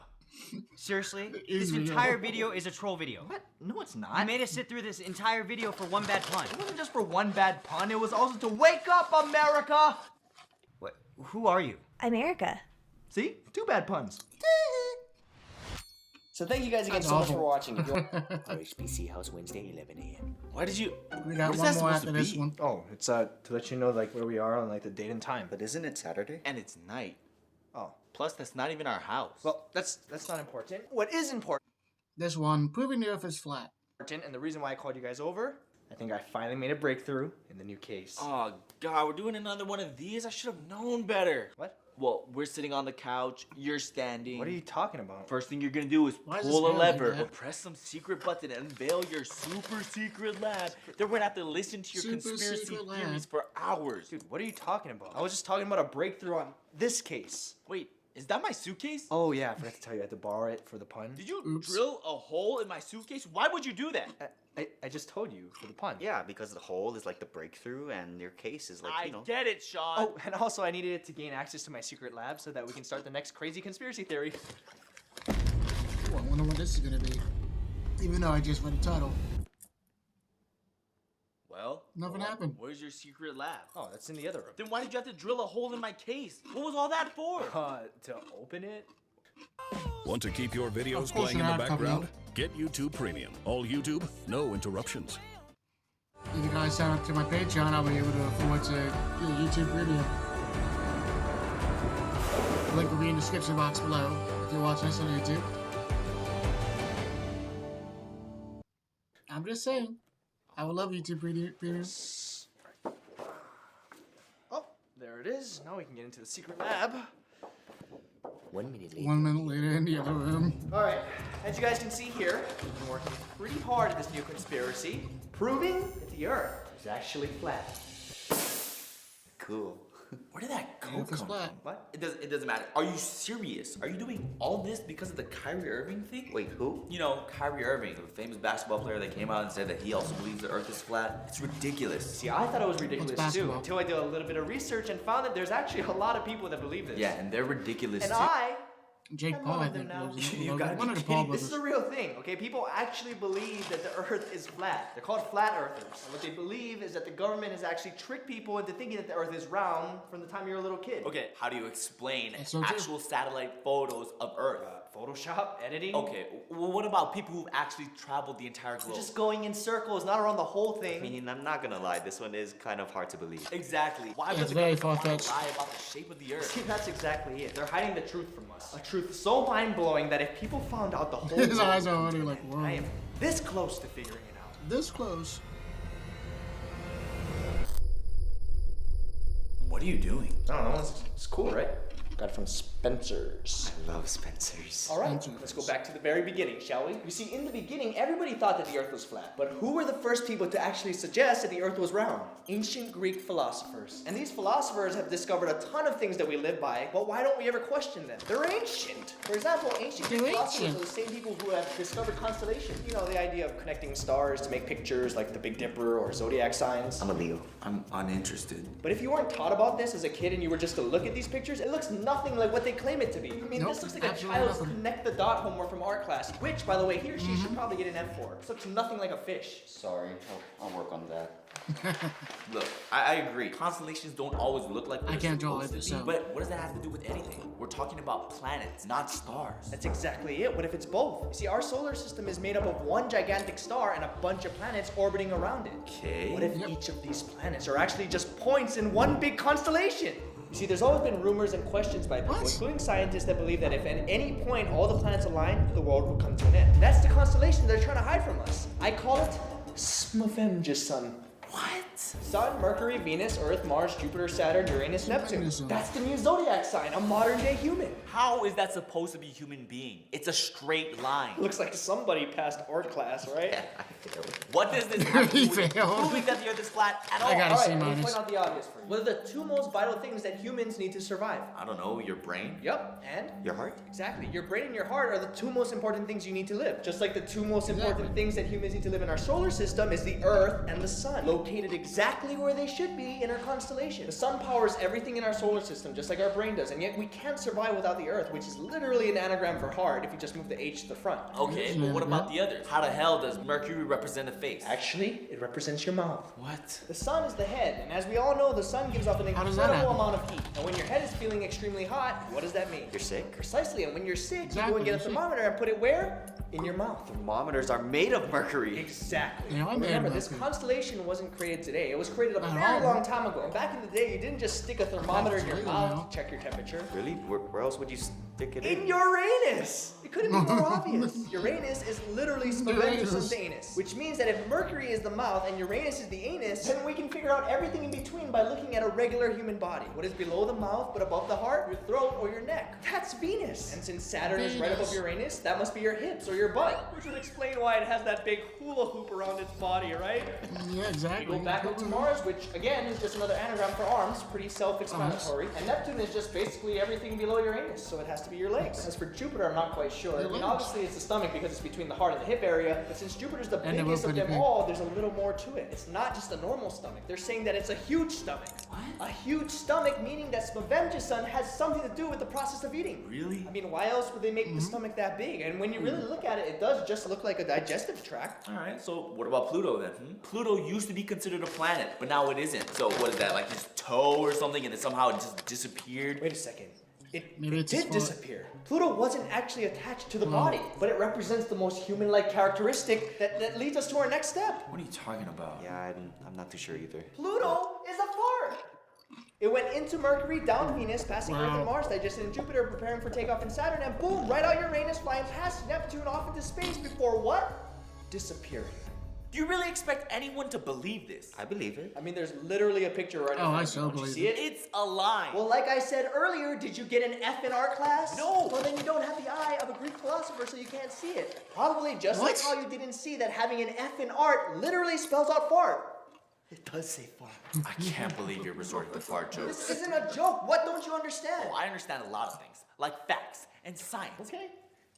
Seriously? is This real. entire video is a troll video. What? No, it's You not. made us sit through this entire video for one bad pun. It wasn't just for one bad pun, it was also to wake up, America! What? Who are you? I'm Erica. See? 2 bad puns. So thank you guys again That's so much awful. for watching. RHBC House Wednesday, 11 a.m. Why did you? We got What is one that more supposed after to this be? one. Oh, it's to let you know like where we are on like the date and time. But isn't it Saturday? And it's night. Oh. Plus, that's not even our house. Well, that's not important. What is important, This one, proving the earth is flat. and the reason why I called you guys over, I think I finally made a breakthrough in the new case. Oh, God, we're doing another one of these? I should have known better. What? Well, we're sitting on the couch, you're standing. What are you talking about? First thing you're gonna do is Why is this pull a hair like lever that? or press some secret button and unveil your super secret lab. Then we're gonna have to listen to your Super conspiracy secret lab. theories for hours. Dude, what are you talking about? I was just talking about a breakthrough on this case. Wait, Is that my suitcase? Oh yeah, I forgot to tell you, I had to borrow it for the pun. Did you drill a hole in my suitcase? Why would you do that? I just told you for the pun. Yeah, because the hole is like the breakthrough, and your case is like, I get it, Sean. Oh, and also I needed it to gain access to my secret lab so that we can start the next crazy conspiracy theory. Ooh, I wonder what this is gonna be. Even though I just read the title. Well, Nothing happened. Where's your secret lab? Oh, that's in the other room. Then why did you have to drill a hole in my case? What was all that for? To open it? Want to keep your videos Of course playing in an the ad coming background? Get YouTube Premium. All YouTube, no interruptions. If you guys sign up to my Patreon, I'll be able to afford to do a YouTube video. The link will be in the description box below if you're watching this on YouTube. I'm just saying, I would love YouTube Premium. Oh, there it is. Now we can get into the secret lab. 1 minute later. 1 minute later in the other room. Alright, as you guys can see here, we've been working pretty hard at this new conspiracy, proving that the Earth is actually flat. Cool. Where did that Yeah, coat it's come flat. from? What? It doesn't matter. Are you serious? Are you doing all this because of the Kyrie Irving thing? Wait, who? You know, Kyrie Irving, the famous basketball player that came out and said that he also believes the Earth is flat. It's ridiculous. See, I thought it was ridiculous too, basketball? until I did a little bit of research and found that there's actually a lot of people that believe this. Yeah, and they're ridiculous And too. Jake I'm Paul, one I of them think, now. was You gotta one be of the kidding. Paul This is a brothers. real thing, okay? People actually believe that the Earth is flat. They're called flat earthers. And what they believe is that the government has actually tricked people into thinking that the Earth is round from the time you're a little kid. Okay, how do you explain That's so true. actual satellite photos of Earth? Photoshop, editing. Okay, well, what about people who've actually traveled the entire globe? We're just going in circles, not around the whole I thing. mean, I'm not gonna lie, this one is kind of hard to believe. Exactly. Why Yeah, would it's the very government want to far-fetched. lie about the shape of the Earth? See, that's exactly it. They're hiding the truth from us. A truth so mind-blowing that if people found out the whole His world, eyes are already like, I whoa. am this close to figuring it out. This close. What are you doing? I don't know, it's cool, right? Got it from Spencer's. I love Spencer's. All right, let's go back to the very beginning, shall we? You see, in the beginning, everybody thought that the Earth was flat. But who were the first people to actually suggest that the Earth was round? Ancient Greek philosophers. And these philosophers have discovered a ton of things that we live by, but why don't we ever question them? They're ancient. For example, ancient Greek They're philosophers ancient. are the same people who have discovered constellations. You know, the idea of connecting stars to make pictures like the Big Dipper or zodiac signs. I'm a Leo. I'm uninterested. But if you weren't taught about this as a kid and you were just to look at these pictures, it looks nothing like what they claim it to be. I mean, Nope, this looks like a absolutely child's nothing. connect the dot homework from art class, which, by the way, he or she should probably get an F for. This looks nothing like a fish. Sorry, I'll work on that. Look, I agree. Constellations don't always look like what I they're can't draw supposed it, to be, so- But what does that have to do with anything? We're talking about planets, not stars. That's exactly it. What if it's both? You see, our solar system is made up of one gigantic star and a bunch of planets orbiting around it. Okay. What if each of these planets are actually just points in one big constellation? You see, there's always been rumors and questions by people, What? including scientists, that believe that if at any point all the planets align, the world will come to an end. That's the constellation they're trying to hide from us. I call it Smavemja Sun. What? Sun, Mercury, Venus, Earth, Mars, Jupiter, Saturn, Uranus, Neptune. Uranus. That's the new zodiac sign, a modern day human. How is that supposed to be a human being? It's a straight line. Looks like somebody passed art class, right? What does this have to do with failed. proving that the Earth is flat at all? I got a All C right, let me minus. point out the obvious for you. What are the two most vital things that humans need to survive? I don't know, your brain? Yep, and? Your heart? Exactly. Your brain and your heart are the two most important things you need to live. Just like the two most important things that humans need to live in our solar system is the Earth and the Sun, located exactly where they should be in our constellation. The Sun powers everything in our solar system, just like our brain does, and yet we can't survive without the Earth, which is literally an anagram for heart if you just move the H to the front. Okay, but what about the others? How the hell does Mercury represent a face? Actually, it represents your mouth. What? The sun is the head, and as we all know, the sun gives off an How does that incredible happen? amount of heat. And when your head is feeling extremely hot, what does that mean? You're sick? Precisely, and when you're sick, you Exactly, go and get a you're sick. thermometer and put it where? In your mouth. Thermometers are made of mercury. Exactly. Yeah, I'm made Remember, of this mercury. constellation wasn't created today. It was created a At very all. long time ago. And back in the day, you didn't just stick a thermometer in your Absolutely, mouth no. to check your temperature. Really? Where else would you stick it In Uranus! It couldn't be more obvious. Uranus is literally Spenventus's anus, which means that if Mercury is the mouth and Uranus is the anus, then we can figure out everything in between by looking at a regular human body. What is below the mouth but above the heart? Your throat or your neck. That's Venus. And since Saturn is right above Uranus, that must be your hips or your butt, which would explain why it has that big hula hoop around its body, right? Yeah, exactly. We go back up to Mars, which again is just another anagram for arms, pretty self-explanatory. And Neptune is just basically everything below Uranus, so it has to be your legs. As for Jupiter, I'm not quite sure. I mean, obviously it's the stomach because it's between the heart and the hip area, but since Jupiter's the biggest of them all, there's a little more to it. It's not just a normal stomach. They're saying that it's a huge stomach. What? A huge stomach, meaning that Spenventus's son has something to do with the process of eating. Really? I mean, why else would they make the stomach that big? And when you really look at it, it does just look like a digestive tract. All right, so what about Pluto then? Pluto used to be considered a planet, but now it isn't. So what is that, like his toe or something, and then somehow it just disappeared? Wait a second. It Maybe did disappear. Pluto wasn't actually attached to the body, but it represents the most human-like characteristic that leads us to our next step. What are you talking about? Yeah, I'm not too sure either. Pluto is a fart. It went into Mercury, down Venus, passing Earth and Mars, digesting Jupiter, preparing for takeoff in Saturn, and boom, right out Uranus, flying past Neptune off into space before what? Disappearing. Do you really expect anyone to believe this? I believe it. I mean, there's literally a picture right Oh, now. I so believe See it? It's a lie. Well, like I said earlier, did you get an F in art class? No. Well, then you don't have the eye of a Greek philosopher, so you can't see it. Probably just like how you didn't see that having an F in art literally spells out fart. It does say fart. I can't believe you're resorting to fart jokes. This isn't a joke. What don't you understand? Oh, I understand a lot of things, like facts and science. Okay.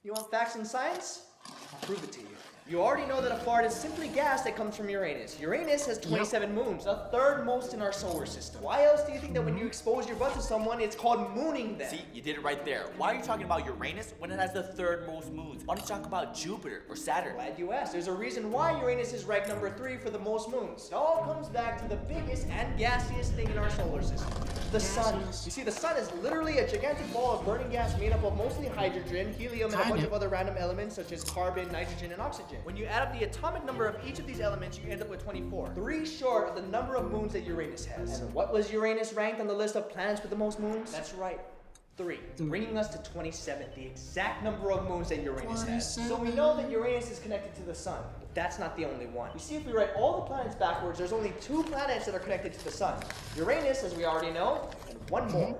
You want facts and science? I'll prove it to you. You already know that a fart is simply gas that comes from Uranus. Uranus has 27 moons, the third most in our solar system. Why else do you think that when you expose your butt to someone, it's called mooning them? See, you did it right there. Why are you talking about Uranus when it has the third most moons? Why don't you talk about Jupiter or Saturn? Glad you asked. There's a reason why Uranus is ranked number 3 for the most moons. It all comes back to the biggest and gaseous thing in our solar system. The sun. You see, the sun is literally a gigantic ball of burning gas made up of mostly hydrogen, helium, and a bunch of other random elements such as carbon, nitrogen, and oxygen. When you add up the atomic number of each of these elements, you end up with 24. 3 short of the number of moons that Uranus has. And what was Uranus ranked on the list of planets with the most moons? That's right. 3, bringing us to 27, the exact number of moons that Uranus has. So we know that Uranus is connected to the sun, but that's not the only one. You see, if we write all the planets backwards, there's only 2 planets that are connected to the sun. Uranus, as we already know, and 1 more.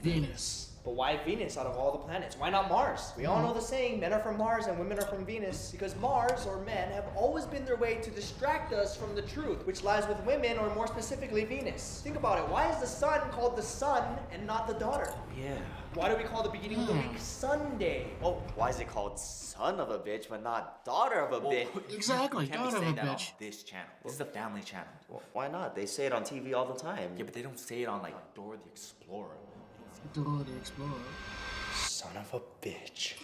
Venus. But why Venus out of all the planets? Why not Mars? We all know the saying, men are from Mars and women are from Venus, because Mars, or men, have always been their way to distract us from the truth, which lies with women, or more specifically, Venus. Think about it. Why is the sun called the sun and not the daughter? Yeah. Why do we call the beginning of the week Sunday? Oh, why is it called son of a bitch but not daughter of a bitch? Exactly, Can't be daughter of a saying that on bitch. this channel. This is a family channel. Well, why not? They say it on TV all the time. Yeah, but they don't say it on like Dora the Explorer. Dora the Explorer. Son of a bitch.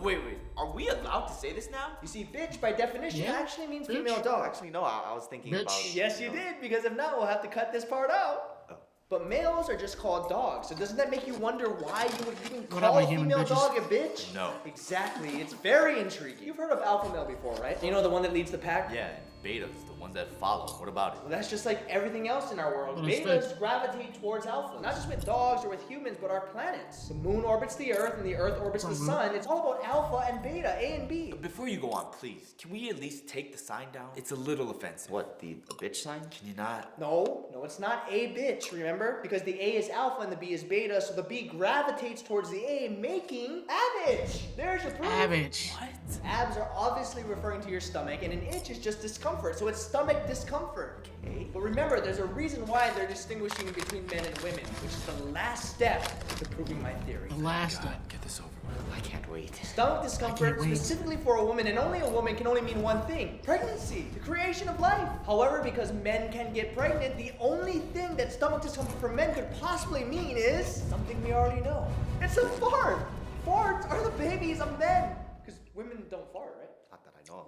Wait, are we allowed to say this now? You see, bitch by definition Yeah, actually means bitch. female dog. Actually, no, I was thinking Bitch. about... Yes, you did, because if not, we'll have to cut this part out. But males are just called dogs. So doesn't that make you wonder why you would even What call up, a my human female bitches? dog a bitch? No. Exactly. It's very intriguing. You've heard of alpha male before, right? You know, the one that leads the pack? Yeah, and betas, the ones that follow. What about it? Well, that's just like everything else in our world. Well, it's Betas fake. gravitate towards alpha. Not just with dogs or with humans, but our planets. The moon orbits the Earth and the Earth orbits the sun. It's all about alpha and beta, A and B. Before you go on, please, can we at least take the sign down? It's a little offensive. What, the bitch sign? Can you not? No, it's not a bitch, remember? Because the A is alpha and the B is beta, so the B gravitates towards the A, making abitch. There's your proof. Abitch. What? Abs are obviously referring to your stomach, and an itch is just discomfort, so it's stomach discomfort. Okay. But remember, there's a reason why they're distinguishing between men and women, which is the last step to proving my theory. The last step. Get this over with. I can't wait. Stomach discomfort, wait. specifically for a woman, and only a woman, can only mean one thing: pregnancy, the creation of life. However, because men can get pregnant, the only thing that stomach discomfort for men could possibly mean is something we already know. It's a fart. Farts are the babies of men. Because women don't fart, right? Not that I know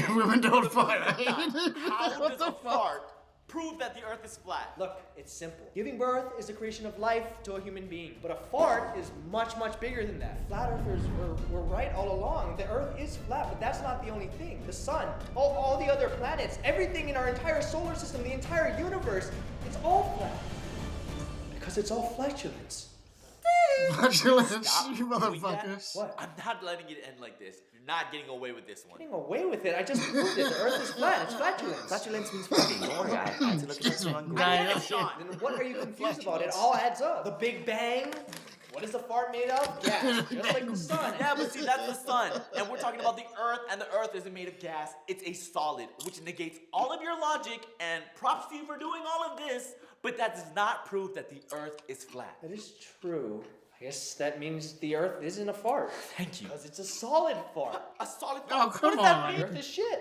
of. Women don't fight. How What does the a fuck? fart prove that the Earth is flat? Look, it's simple. Giving birth is the creation of life to a human being. But a fart is much, much bigger than that. Flat earthers were right all along. The Earth is flat, but that's not the only thing. The sun, all the other planets, everything in our entire solar system, the entire universe, it's all flat. Because it's all flatulence. Flatulence, Stop you doing that. motherfuckers. What? I'm not letting it end like this. You're not getting away with this one. Getting away with it? I just proved it. The Earth is flat. It's flatulence. Flatulence means farting. Don't worry, I had to look at this one. Then what are you confused about? It all adds up. The Big Bang. What is the fart made of? Gas. Just like the sun. Yeah, but see, that's the sun. And we're talking about the Earth, and the Earth isn't made of gas. It's a solid, which negates all of your logic, and props to you for doing all of this, but that does not prove that the Earth is flat. That is true. I guess that means the Earth isn't a fart. Thank you. Because it's a solid fart. A solid Oh, fart? come What does that on. mean? Earth is shit.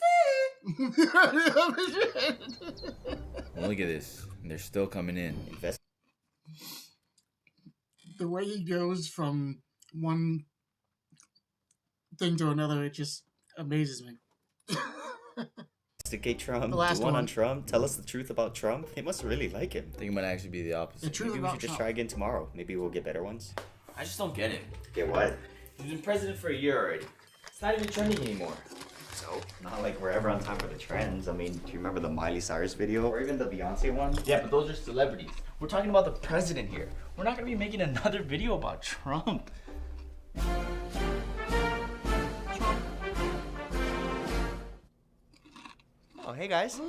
Look at this. They're still coming in. The way he goes from one thing to another, it just amazes me. Investigate Trump. The last Do one on one. Trump. Tell us the truth about Trump. They must really like him. I think it might actually be the opposite. The truth Maybe we about should just Trump. try again tomorrow. Maybe we'll get better ones. I just don't get it. Get what? He's been president for a year already. It's not even trending anymore. So? Not like we're ever on time for the trends. I mean, do you remember the Miley Cyrus video? Or even the Beyonce one? Yeah, but those are celebrities. We're talking about the president here. We're not gonna be making another video about Trump. Oh, hey guys.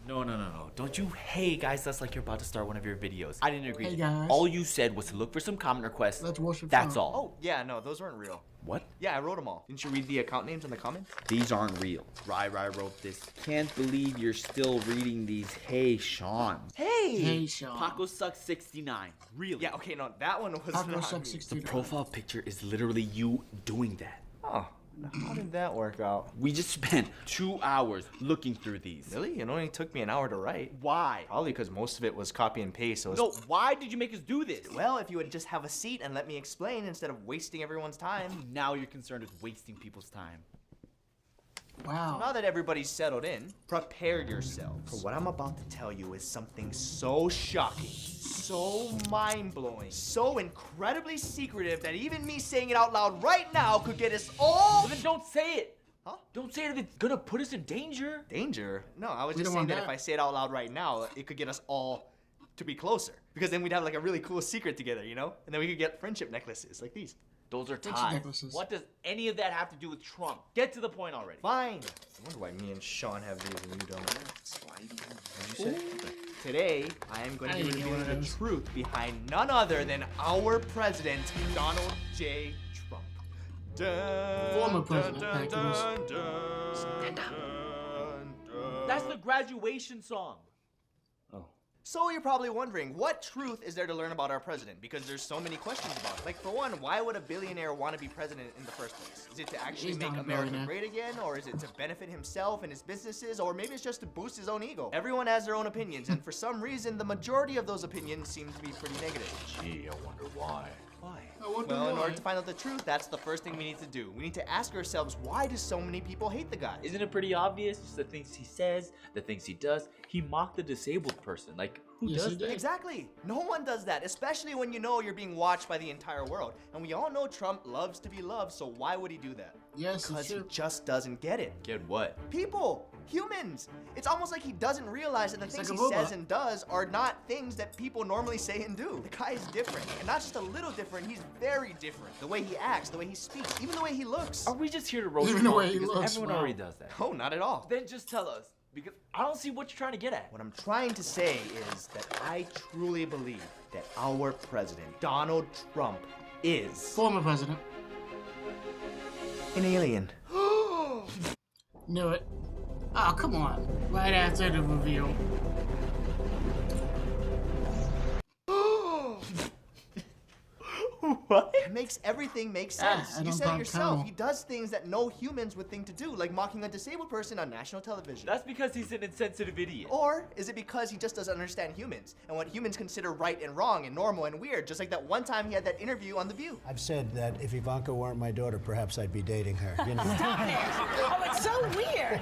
No. Don't you hey guys, that's like you're about to start one of your videos. I didn't agree. Hey, to that. guys. All you said was to look for some comment requests. Let's worship That's Trump. all. Oh, yeah, no, those weren't real. What? Yeah, I wrote them all. Didn't you read the account names in the comments? These aren't real. Rai wrote this. Can't believe you're still reading these. Hey, Sean. Hey, Sean. Paco sucks 69. Really? Yeah, okay, no, that one was Paco not sucks me. 69. The profile picture is literally you doing that. Oh, how did that work out? We just spent 2 hours looking through these. Really? It only took me an hour to write. Why? Probably because most of it was copy and paste, so it's... No, why did you make us do this? Well, if you would just have a seat and let me explain instead of wasting everyone's time. Now you're concerned with wasting people's time. Wow. Now that everybody's settled in, prepare yourselves. For what I'm about to tell you is something so shocking, so mind-blowing, so incredibly secretive that even me saying it out loud right now could get us all... Well, then don't say it. Huh? Don't say it if it's gonna put us in danger. Danger? No, I was We just don't saying want that if that. I say it out loud right now, it could get us all to be closer. Because then we'd have like a really cool secret together, you know? And then we could get friendship necklaces like these. Those are Friendship ties. necklaces. What does any of that have to do with Trump? Get to the point already. Fine. I wonder why me and Sean have these and you don't. What'd you say? Today, I am going to I be didn't get one revealing of the those. truth behind none other than our president, Donald J. Trump. Dun, Former president, dun, thank dun, goodness. dun, Stand up. dun. That's the graduation song. So you're probably wondering, what truth is there to learn about our president? Because there's so many questions about it. Like, for one, why would a billionaire want to be president in the first place? Is it to actually He's make not a America billionaire. great again? Or is it to benefit himself and his businesses? Or maybe it's just to boost his own ego? Everyone has their own opinions, and for some reason, the majority of those opinions seem to be pretty negative. Gee, I wonder why. Why? wonder Well, in why. order to find out the truth, that's the first thing we need to do. We need to ask ourselves, why do so many people hate the guy? Isn't it pretty obvious? Just the things he says, the things he does. He mocked the disabled person. Like, who Yes, does he that? did. Exactly. No one does that, especially when you know you're being watched by the entire world. And we all know Trump loves to be loved, so why would he do that? Yes, Because it's he true. just doesn't get it. Get what? People, humans. It's almost like he doesn't realize that the things like he a says robot. and does are not things that people normally say and do. The guy is different, and not just a little different, he's very different. The way he acts, the way he speaks, even the way he looks. Are we just here to roast Even him the off? way he Because looks, everyone wow. already does that. No, not at all. Then just tell us. Because I don't see what you're trying to get at. What I'm trying to say is that I truly believe that our president, Donald Trump, is Former president. an alien. Knew it. Oh, come on. Right after the reveal. What? It makes everything make sense. I You don't said it think yourself. so. He does things that no humans would think to do, like mocking a disabled person on national television. That's because he's an insensitive idiot. Or is it because he just doesn't understand humans and what humans consider right and wrong and normal and weird, just like that one time he had that interview on The View? I've said that if Ivanka weren't my daughter, perhaps I'd be dating her. You know. Stop it! I'll so weird.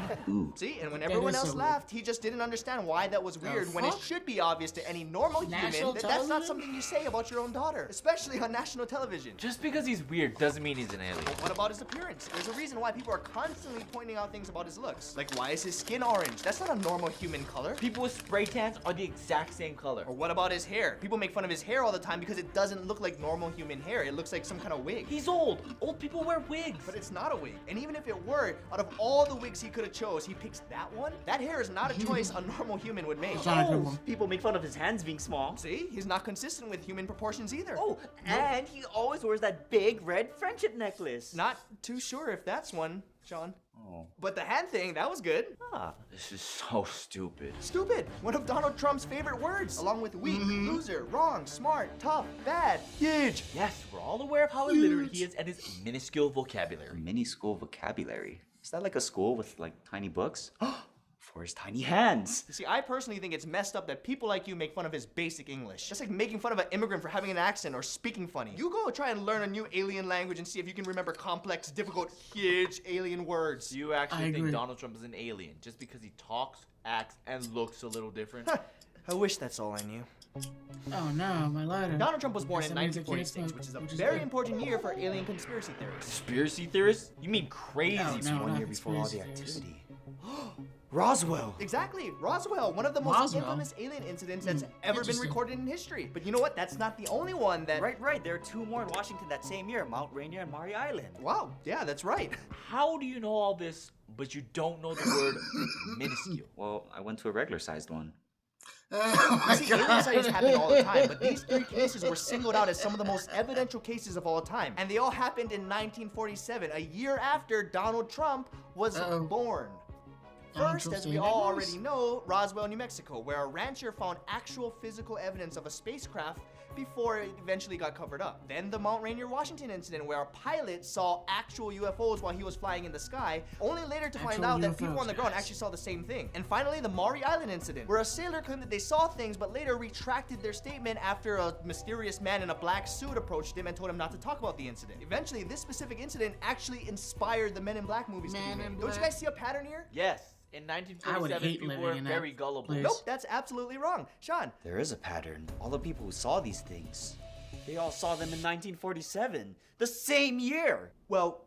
See, and when That everyone is else so weird. laughed, he just didn't understand why that was weird when it fuck? should be obvious to any normal National human that that's not television? something you say about your own daughter, especially on national television. Just because he's weird doesn't mean he's an alien. But what about his appearance? There's a reason why people are constantly pointing out things about his looks. Like, why is his skin orange? That's not a normal human color. People with spray tans are the exact same color. Or what about his hair? People make fun of his hair all the time because it doesn't look like normal human hair. It looks like some kind of wig. He's old. Old people wear wigs. But it's not a wig. And even if it were, out of all the wigs he could have chose, he picks that one? That hair is not a choice a normal human would make. It's not a good one. People make fun of his hands being small. See? He's not consistent with human proportions either. Oh, and he always wears that big red friendship necklace. Not too sure if that's one, Sean. Oh. But the hand thing, that was good. Ah. This is so stupid. Stupid. One of Donald Trump's favorite words, along with weak, loser, wrong, smart, tough, bad, huge. Yes, we're all aware of how illiterate he is and his minuscule A vocabulary. mini school vocabulary. Is that like a school with like tiny books? For his tiny hands. See, I personally think it's messed up that people like you make fun of his basic English. Just like making fun of an immigrant for having an accent or speaking funny. You go try and learn a new alien language and see if you can remember complex, difficult, huge alien words. Do you actually I think agree. Donald Trump is an alien just because he talks, acts, and looks a little different? I wish that's all I knew. Oh no, my lighter. Donald Trump was born in That means I can't 1946, smoke, which is a which is very good. important year for alien conspiracy theories. Conspiracy theorists? You mean crazy? No, It's no, 1 not year before all the conspiracy theories. activity. Roswell. Exactly, Roswell, one of the most Roswell. infamous alien incidents that's ever been Interesting. recorded in history. But you know what? That's not the only one that. Right. There are two more in Washington that same year, Mount Rainier and Maury Island. Wow, yeah, that's right. How do you know all this, but you don't know the word minuscule? Well, I went to a regular sized one. Oh my See, alien sightings happen all the time, but these three cases were singled out as some of the most evidential cases of all time. And they all happened in 1947, a year after Donald Trump was born. First, Trump's as we saying all that already know, Roswell, New Mexico, where a rancher found actual physical evidence of a spacecraft before it eventually got covered up. Then the Mount Rainier, Washington incident, where a pilot saw actual UFOs while he was flying in the sky, only later to find Actual out that people UFOs, on the ground guys. actually saw the same thing. And finally, the Maury Island incident, where a sailor claimed that they saw things but later retracted their statement after a mysterious man in a black suit approached him and told him not to talk about the incident. Eventually, this specific incident actually inspired the Men in Black movies to be Men made. in Don't you Black. guys see a pattern here? Yes, in I would 1947, hate people living were in that very gullible. place. Nope, that's absolutely wrong. Sean, There is a pattern. All the people who saw these things. They all saw them in 1947, the same year. well,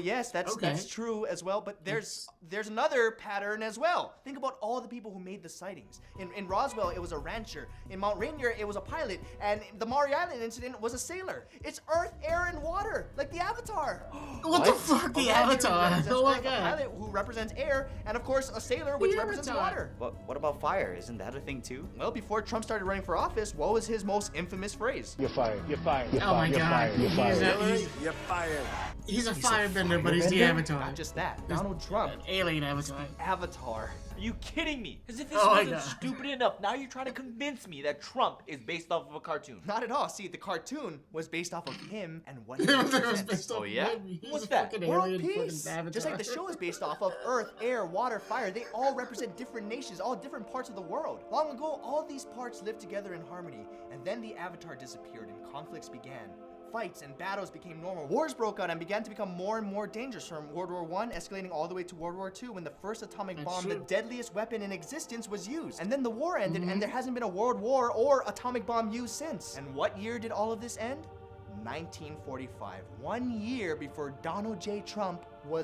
yes, that's Okay. true as well, but there's another pattern as well. Think about all the people who made the sightings. In Roswell, it was a rancher. In Mount Rainier, it was a pilot. And the Maury Island incident was a sailor. It's earth, air, and water, like the Avatar. What the fuck? A The rancher who Avatar. represents Oh my earth, a god. pilot who represents air, and of course a sailor which The represents Avatar. water. But what about fire? Isn't that a thing too? Well, before Trump started running for office, what was his most infamous phrase? You're fired. You're fired. You're Oh my fired. You're god. fired. You're fired. You're fired. He's a firebender, but he's the Not Avatar. just that. Donald Trump. An alien Avatar. Avatar. Are you kidding me? As if this Oh my wasn't God. stupid enough. Now you're trying to convince me that Trump is based off of a cartoon. Not at all. See, the cartoon was based off of him and what he It was represents. based off Oh, yeah? him. He's What's a that? fucking World alien peace. fucking Avatar. Just like the show is based off of Earth, air, water, fire. They all represent different nations, all different parts of the world. Long ago, all these parts lived together in harmony, and then the Avatar disappeared and conflicts began. Fights and battles became normal. Wars broke out and began to become more and more dangerous, from World War I escalating all the way to World War II, when the first atomic That's bomb, the true. deadliest weapon in existence, was used. And then the war ended, and there hasn't been a world war or atomic bomb used since. And what year did all of this end? 1945, 1 year before Donald J. Trump was